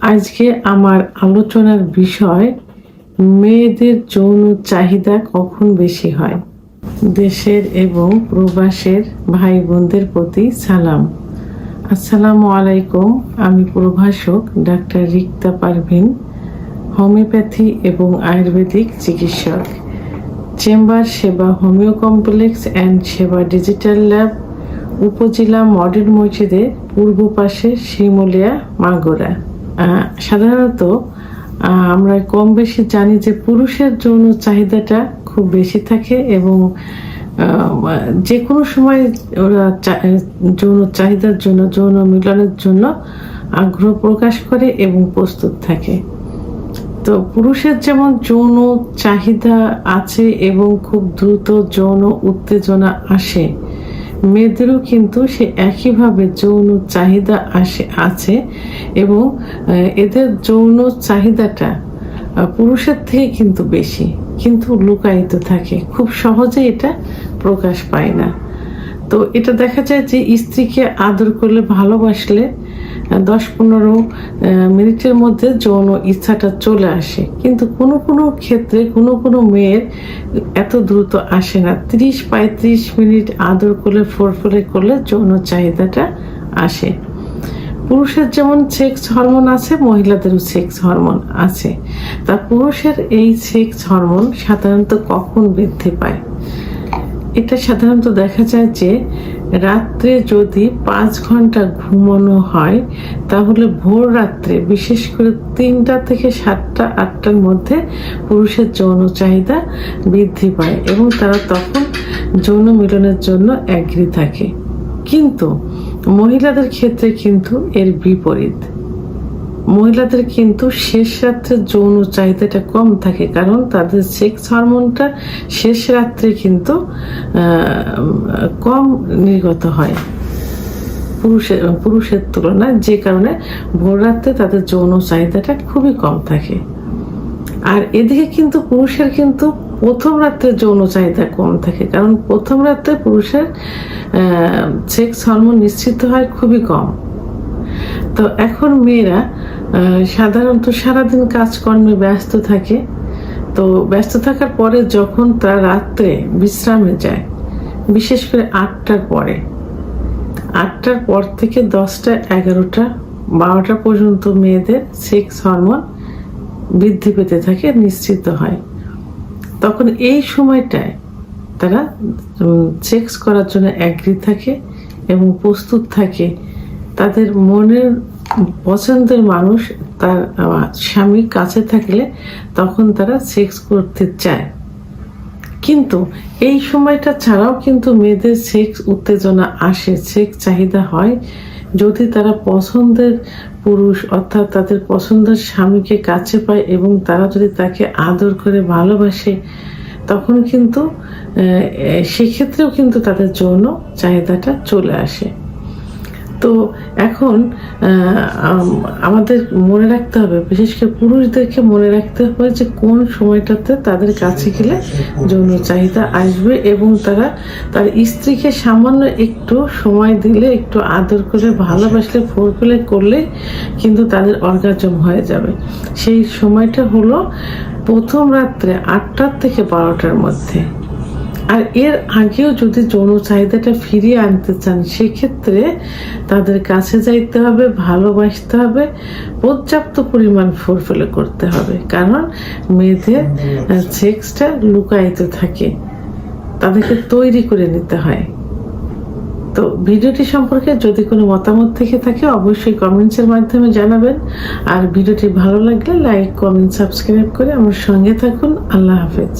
আজকে আমার আলোচনার বিষয় মেয়েদের যৌন চাহিদা কখন বেশি হয়। দেশের এবং প্রবাসের ভাই বোনদের প্রতি সালাম। আসসালামু আলাইকুম। আমি প্রভাষক ডাক্তার রিক্তা পারভিন, হোমিওপ্যাথি এবং আয়ুর্বেদিক চিকিৎসক, চেম্বার সেবা হোমিও কমপ্লেক্স অ্যান্ড সেবা ডিজিটাল ল্যাব, উপজেলা মডেল মসজিদের পূর্ব পাশে শিমুলিয়া, মাগুরা। সাধারণত আমরা কম বেশি জানি যে পুরুষের যৌন চাহিদাটা খুব বেশি থাকে এবং যে কোনো সময় ওরা যৌন চাহিদার জন্য, যৌন মিলনের জন্য আগ্রহ প্রকাশ করে এবং প্রস্তুত থাকে। তো পুরুষের যেমন যৌন চাহিদা আছে এবং খুব দ্রুত যৌন উত্তেজনা আসে, মেয়েদেরও কিন্তু সে একইভাবে যৌন চাহিদা আছে এবং এদের যৌন চাহিদাটা পুরুষের থেকে কিন্তু বেশি, কিন্তু লুকায়িত থাকে, খুব সহজে এটা প্রকাশ পায় না। তো এটা দেখা যায় যে স্ত্রীকে আদর করলে, ভালোবাসলে 10-15 মিনিটের মধ্যে যৌন ইচ্ছাটা চলে আসে, কিন্তু কোনো কোনো ক্ষেত্রে কোনো মেয়ের এত দ্রুত আসে না। 30-35 মিনিট আদর করলে, ফোরফলে করলে যৌন চাহিদাটা আসে। পুরুষের যেমন সেক্স হরমোন আছে, মহিলাদেরও সেক্স হরমোন আছে। তা পুরুষের এই সেক্স হরমোন সাধারণত কখন বৃদ্ধি পায়? এটা সাধারণত দেখা যায় যে রাত্রে যদি 5 ঘন্টা ঘুমানো হয়, তাহলে ভোর রাত্রে, বিশেষ করে 3টা থেকে 7টা-8টার মধ্যে পুরুষের যৌন চাহিদা বৃদ্ধি পায় এবং তারা তখন যৌন মিলনের জন্য অ্যাগ্রি থাকে। কিন্তু মহিলাদের ক্ষেত্রে কিন্তু এর বিপরীত। মহিলাদের কিন্তু শেষ রাত্রে যৌন চাহিদাটা কম থাকে, কারণ তাদের সেক্স হরমোনটা শেষ রাত্রে কিন্তু কম নির্গত হয় পুরুষের তুলনায়, যে কারণে ভোর রাত্রে তাদের যৌন চাহিদাটা খুবই কম থাকে। আর এদিকে কিন্তু পুরুষের কিন্তু প্রথম রাত্রে যৌন চাহিদা কম থাকে, কারণ প্রথম রাত্রে পুরুষের সেক্স হরমোন নিশ্চিত হয় খুবই কম। তো এখন মেয়েরা সাধারণত সারাদিন কাজকর্মে ব্যস্ত থাকে। তো ব্যস্ত থাকার পরে যখন তারা রাত্রে বিশ্রামে যায়, বিশেষ করে 8টার পরে, 8টার পর থেকে 10টা, 11টা, 12টা পর্যন্ত মেয়েদের সেক্স হরমোন বৃদ্ধি পেতে থাকে, নিশ্চিত হয়। তখন এই সময়টায় তারা সেক্স করার জন্য অ্যাগ্রি থাকে এবং প্রস্তুত থাকে। তাদের মনের পছন্দের মানুষ, তার স্বামী কাছে থাকলে তখন তারা সেক্স করতে চায়। কিন্তু এই সময়টা ছাড়াও কিন্তু মেয়েদের সেক্স উত্তেজনা আসে, সেক্স চাহিদা হয়, যদি তারা পছন্দের পুরুষ অর্থাৎ তাদের পছন্দের স্বামীকে কাছে পায় এবং তারা যদি তাকে আদর করে ভালোবাসে, তখন কিন্তু সেক্ষেত্রেও কিন্তু তাদের যৌন চাহিদাটা চলে আসে। তো এখন আমাদের মনে রাখতে হবে, বিশেষ করে পুরুষদেরকে মনে রাখতে হবে যে কোন সময়টাতে তাদের কাছে গেলে যৌন চাহিদা আসবে এবং তারা তার স্ত্রীকে সামান্য একটু সময় দিলে, একটু আদর করে ভালোবাসলে, ফোরপ্লে করলে কিন্তু তাদের অর্গাজম হয়ে যাবে। সেই সময়টা হলো প্রথম রাত্রে 8টা থেকে 12টার মধ্যে। আর এর আগেও যদি যৌন চাহিদাটা ফিরিয়ে আনতে চান, সেক্ষেত্রে তাদের কাছে যাইতে হবে, ভালোবাসতে হবে, পর্যাপ্ত পরিমাণ ফোরপ্লে করতে হবে, কারণ মেয়েদের সেক্সটা লুকায়িত থাকে, তাদেরকে তৈরি করে নিতে হয়। তো ভিডিওটি সম্পর্কে যদি কোনো মতামত থেকে থাকে অবশ্যই কমেন্টসের মাধ্যমে জানাবেন। আর ভিডিওটি ভালো লাগলে লাইক, কমেন্ট, সাবস্ক্রাইব করে আমার সঙ্গে থাকুন। আল্লাহ হাফেজ।